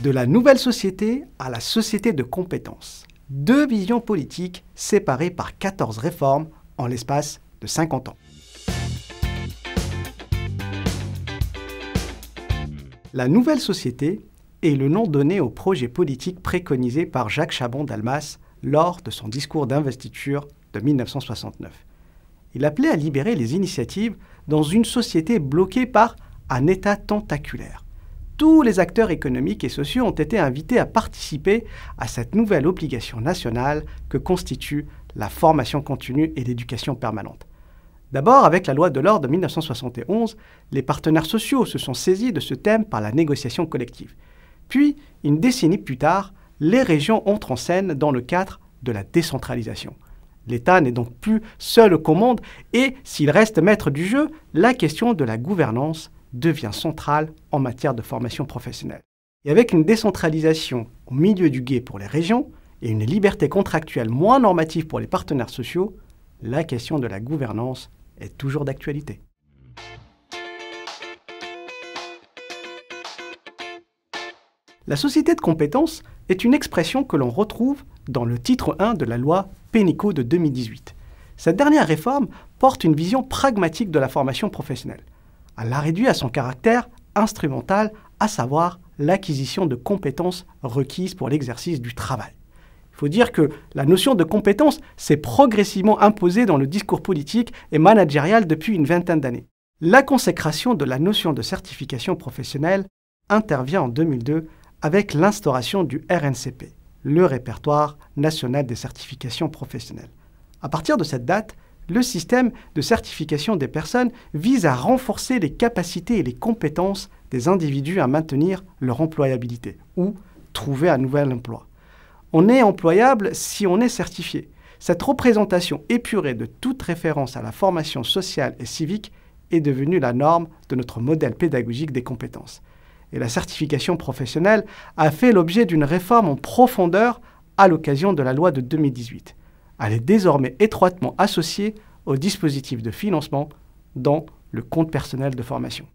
De la nouvelle société à la société de compétences. Deux visions politiques séparées par 14 réformes en l'espace de 50 ans. La nouvelle société est le nom donné au projet politique préconisé par Jacques Chabon-Dalmas lors de son discours d'investiture de 1969. Il appelait à libérer les initiatives dans une société bloquée par un État tentaculaire. Tous les acteurs économiques et sociaux ont été invités à participer à cette nouvelle obligation nationale que constitue la formation continue et l'éducation permanente. D'abord, avec la loi Delors de 1971, les partenaires sociaux se sont saisis de ce thème par la négociation collective. Puis, une décennie plus tard, les régions entrent en scène dans le cadre de la décentralisation. L'État n'est donc plus seul aux commandes et, s'il reste maître du jeu, la question de la gouvernance devient centrale en matière de formation professionnelle. Et avec une décentralisation au milieu du gué pour les régions et une liberté contractuelle moins normative pour les partenaires sociaux, la question de la gouvernance est toujours d'actualité. La société de compétences est une expression que l'on retrouve dans le titre 1 de la loi Pénicaud de 2018. Cette dernière réforme porte une vision pragmatique de la formation professionnelle. Elle l'a réduit à son caractère instrumental, à savoir l'acquisition de compétences requises pour l'exercice du travail. Il faut dire que la notion de compétence s'est progressivement imposée dans le discours politique et managérial depuis une vingtaine d'années. La consécration de la notion de certification professionnelle intervient en 2002 avec l'instauration du RNCP, le Répertoire national des certifications professionnelles. À partir de cette date, le système de certification des personnes vise à renforcer les capacités et les compétences des individus à maintenir leur employabilité ou trouver un nouvel emploi. On est employable si on est certifié. Cette représentation épurée de toute référence à la formation sociale et civique est devenue la norme de notre modèle pédagogique des compétences. Et la certification professionnelle a fait l'objet d'une réforme en profondeur à l'occasion de la loi de 2018. Elle est désormais étroitement associée au dispositif de financement dans le compte personnel de formation.